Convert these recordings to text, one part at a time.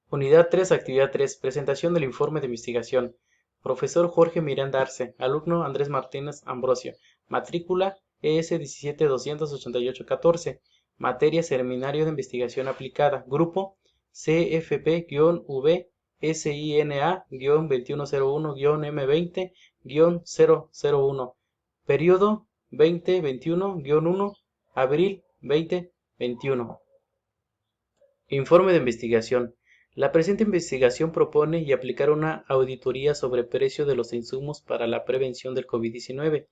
Unidad 3, Actividad 3. Presentación del informe de investigación. Profesor Jorge Miranda Arce. Alumno Andrés Martínez Ambrosio. Matrícula ES 1728814. Materia Seminario de Investigación Aplicada. Grupo CFP-V SINA-2101-M20-001. Periodo 2021-1, abril 2021. Informe de investigación. La presente investigación propone y aplicar una auditoría sobre precio de los insumos para la prevención del COVID-19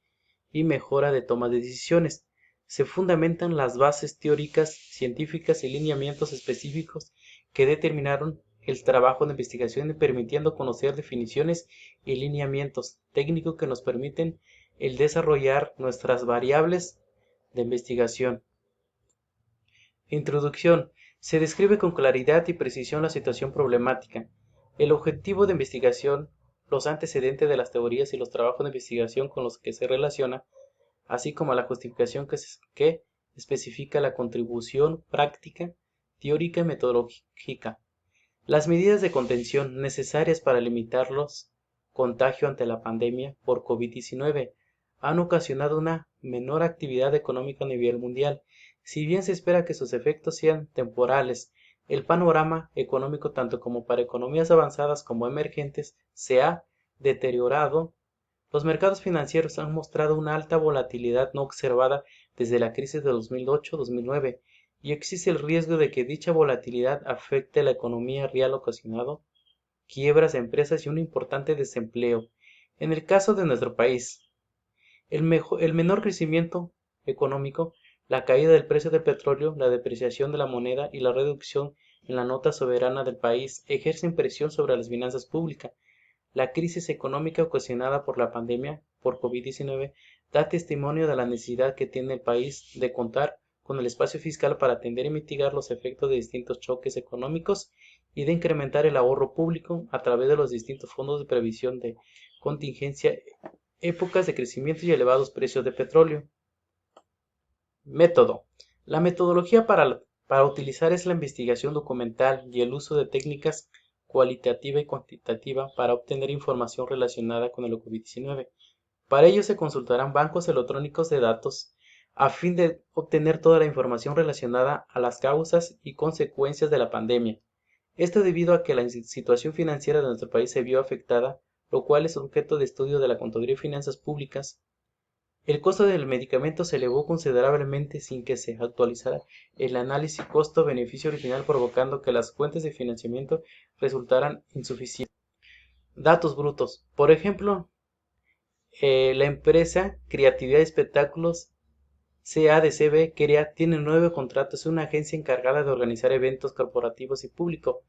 y mejora de toma de decisiones. Se fundamentan las bases teóricas, científicas y lineamientos específicos que determinaron el trabajo de investigación, permitiendo conocer definiciones y lineamientos técnicos que nos permiten el desarrollar nuestras variables de investigación. Introducción. Se describe con claridad y precisión la situación problemática, el objetivo de investigación, los antecedentes de las teorías y los trabajos de investigación con los que se relaciona, así como la justificación que especifica la contribución práctica, teórica y metodológica. Las medidas de contención necesarias para limitar los contagios ante la pandemia por COVID-19 han ocasionado una menor actividad económica a nivel mundial. Si bien se espera que sus efectos sean temporales, el panorama económico tanto como para economías avanzadas como emergentes se ha deteriorado. Los mercados financieros han mostrado una alta volatilidad no observada desde la crisis de 2008-2009 y existe el riesgo de que dicha volatilidad afecte la economía real ocasionando quiebras de empresas y un importante desempleo. En el caso de nuestro país, el menor crecimiento económico, la caída del precio del petróleo, la depreciación de la moneda y la reducción en la nota soberana del país ejercen presión sobre las finanzas públicas. La crisis económica ocasionada por la pandemia por COVID-19 da testimonio de la necesidad que tiene el país de contar con el espacio fiscal para atender y mitigar los efectos de distintos choques económicos y de incrementar el ahorro público a través de los distintos fondos de previsión de contingencia, épocas de crecimiento y elevados precios de petróleo. Método. La metodología para utilizar es la investigación documental y el uso de técnicas cualitativa y cuantitativa para obtener información relacionada con el COVID-19. Para ello se consultarán bancos electrónicos de datos a fin de obtener toda la información relacionada a las causas y consecuencias de la pandemia. Esto debido a que la situación financiera de nuestro país se vio afectada, lo cual es objeto de estudio de la Contaduría de Finanzas Públicas. El costo del medicamento se elevó considerablemente sin que se actualizara el análisis costo-beneficio original, provocando que las fuentes de financiamiento resultaran insuficientes. Datos brutos. Por ejemplo, la empresa Creatividad y Espectáculos CADCB CREA tiene 9 contratos, es una agencia encargada de organizar eventos corporativos y públicos,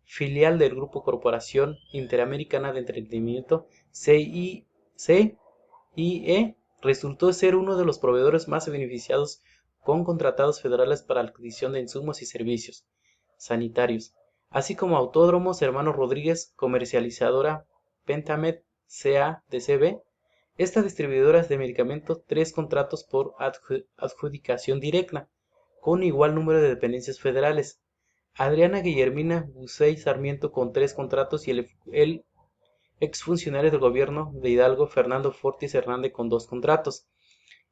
filial del Grupo Corporación Interamericana de Entretenimiento CIE, resultó ser uno de los proveedores más beneficiados con contratados federales para la adquisición de insumos y servicios sanitarios, así como Autódromos Hermanos Rodríguez, comercializadora Pentamed CADCB. Esta distribuidora de medicamentos 3 contratos por adjudicación directa, con igual número de dependencias federales. Adriana Guillermina Bucey Sarmiento con 3 contratos y el exfuncionario del gobierno de Hidalgo Fernando Fortis Hernández con 2 contratos.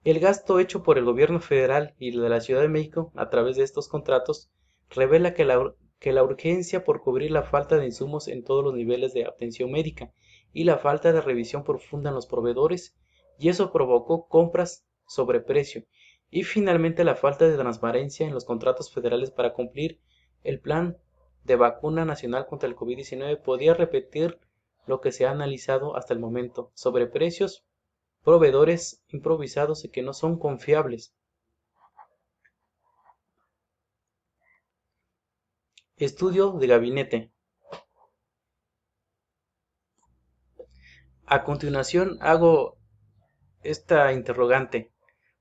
El gasto hecho por el gobierno federal y de la Ciudad de México a través de estos contratos revela que la urgencia por cubrir la falta de insumos en todos los niveles de atención médica y la falta de revisión profunda en los proveedores, y eso provocó compras sobre precio, y finalmente la falta de transparencia en los contratos federales para cumplir el plan de vacuna nacional contra el COVID-19 podía repetir lo que se ha analizado hasta el momento, sobre precios, proveedores improvisados y que no son confiables. Estudio de gabinete. A continuación hago esta interrogante.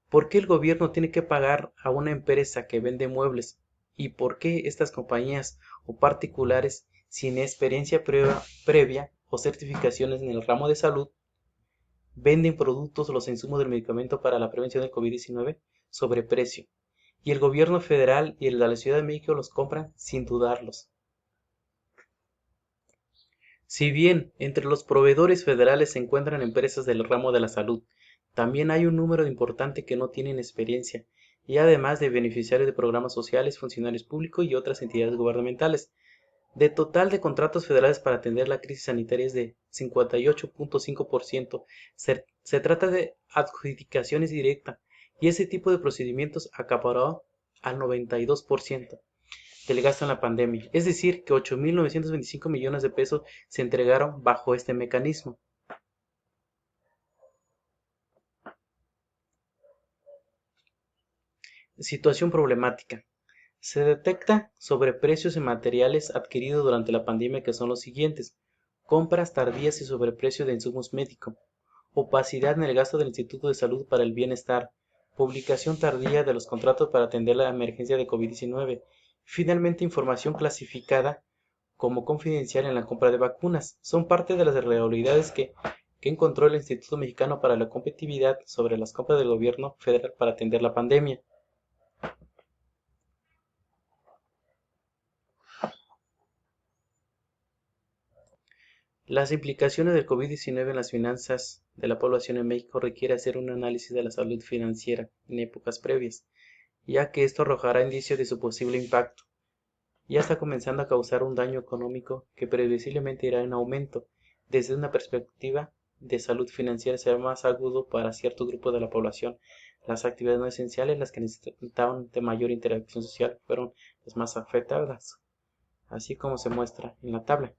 ¿Por qué el gobierno tiene que pagar a una empresa que vende muebles? ¿Y por qué estas compañías o particulares sin experiencia previa o certificaciones en el ramo de salud venden productos o los insumos del medicamento para la prevención del COVID-19 sobre precio? Y el gobierno federal y el de la Ciudad de México los compran sin dudarlos. Si bien entre los proveedores federales se encuentran empresas del ramo de la salud, también hay un número importante que no tienen experiencia, y además de beneficiarios de programas sociales, funcionarios públicos y otras entidades gubernamentales. De total de contratos federales para atender la crisis sanitaria es de 58.5%. Se trata de adjudicaciones directas y ese tipo de procedimientos acaparó al 92% del gasto en la pandemia. Es decir, que 8.925 millones de pesos se entregaron bajo este mecanismo. Situación problemática. Se detecta sobreprecios en materiales adquiridos durante la pandemia que son los siguientes: compras tardías y sobreprecio de insumos médicos, opacidad en el gasto del Instituto de Salud para el Bienestar, publicación tardía de los contratos para atender la emergencia de COVID-19, finalmente información clasificada como confidencial en la compra de vacunas. Son parte de las irregularidades que encontró el Instituto Mexicano para la Competitividad sobre las compras del gobierno federal para atender la pandemia. Las implicaciones del COVID-19 en las finanzas de la población en México requiere hacer un análisis de la salud financiera en épocas previas, ya que esto arrojará indicios de su posible impacto. Ya está comenzando a causar un daño económico que previsiblemente irá en aumento. Desde una perspectiva de salud financiera será más agudo para ciertos grupos de la población. Las actividades no esenciales, las que necesitaban de mayor interacción social, fueron las más afectadas, así como se muestra en la tabla.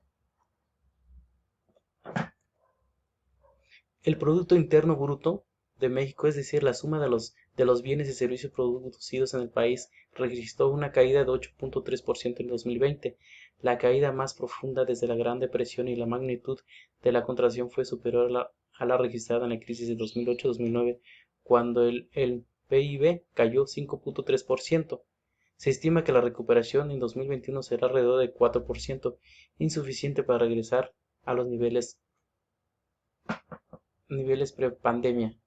El Producto Interno Bruto de México, es decir, la suma de los bienes y servicios producidos en el país, registró una caída de 8.3% en 2020, la caída más profunda desde la Gran Depresión, y la magnitud de la contracción fue superior a la registrada en la crisis de 2008-2009, cuando el PIB cayó 5.3%. Se estima que la recuperación en 2021 será alrededor de 4%, insuficiente para regresar a los niveles pre-pandemia.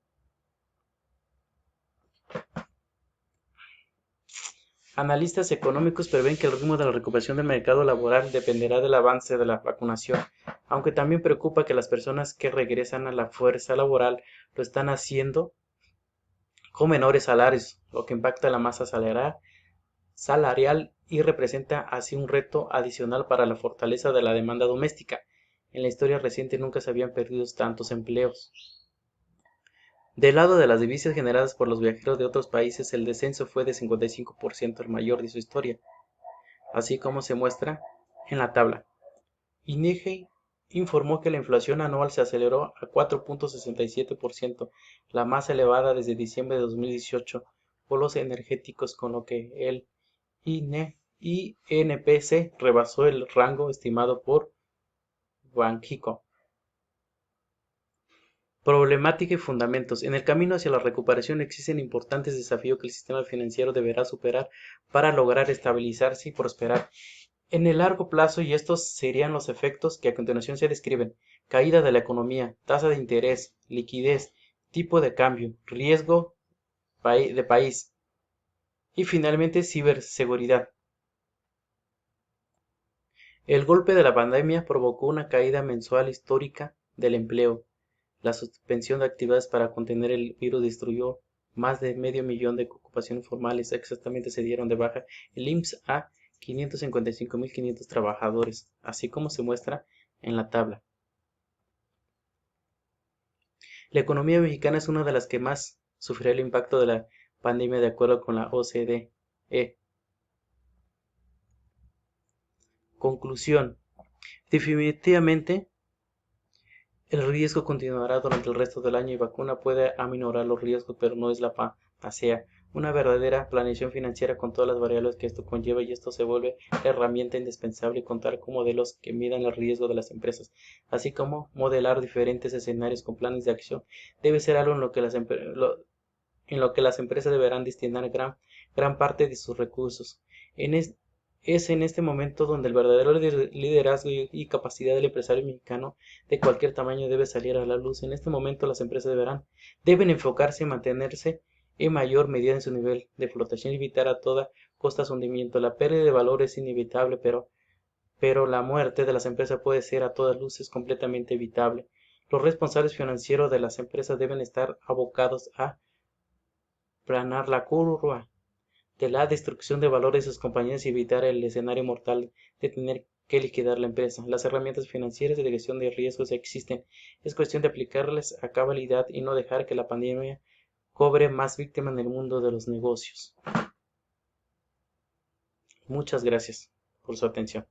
Analistas económicos prevén que el ritmo de la recuperación del mercado laboral dependerá del avance de la vacunación, aunque también preocupa que las personas que regresan a la fuerza laboral lo están haciendo con menores salarios, lo que impacta la masa salarial y representa así un reto adicional para la fortaleza de la demanda doméstica. En la historia reciente nunca se habían perdido tantos empleos. Del lado de las divisas generadas por los viajeros de otros países, el descenso fue de 55%, el mayor de su historia, así como se muestra en la tabla. INEGI informó que la inflación anual se aceleró a 4.67%, la más elevada desde diciembre de 2018, por los energéticos, con lo que el INPC rebasó el rango estimado por Banxico. Problemática y fundamentos. En el camino hacia la recuperación existen importantes desafíos que el sistema financiero deberá superar para lograr estabilizarse y prosperar en el largo plazo, y estos serían los efectos que a continuación se describen: caída de la economía, tasa de interés, liquidez, tipo de cambio, riesgo de país y finalmente ciberseguridad. El golpe de la pandemia provocó una caída mensual histórica del empleo. La suspensión de actividades para contener el virus destruyó más de medio millón de ocupaciones formales. Exactamente, se dieron de baja el IMSS a 555.500 trabajadores, así como se muestra en la tabla. La economía mexicana es una de las que más sufrirá el impacto de la pandemia, de acuerdo con la OCDE. Conclusión. Definitivamente, el riesgo continuará durante el resto del año y vacuna puede aminorar los riesgos, pero no es la panacea. Una verdadera planeación financiera con todas las variables que esto conlleva, y esto se vuelve la herramienta indispensable, y contar con modelos que midan el riesgo de las empresas, así como modelar diferentes escenarios con planes de acción, debe ser algo en lo que las empresas deberán destinar gran parte de sus recursos. Es en este momento donde el verdadero liderazgo y capacidad del empresario mexicano de cualquier tamaño debe salir a la luz. En este momento las empresas deben enfocarse en mantenerse en mayor medida en su nivel de flotación y evitar a toda costa su hundimiento. La pérdida de valor es inevitable, pero pero la muerte de las empresas puede ser a todas luces completamente evitable. Los responsables financieros de las empresas deben estar abocados a planar la curva de la destrucción de valor de sus compañías y evitar el escenario mortal de tener que liquidar la empresa. Las herramientas financieras de gestión de riesgos existen. Es cuestión de aplicarlas a cabalidad y no dejar que la pandemia cobre más víctimas en el mundo de los negocios. Muchas gracias por su atención.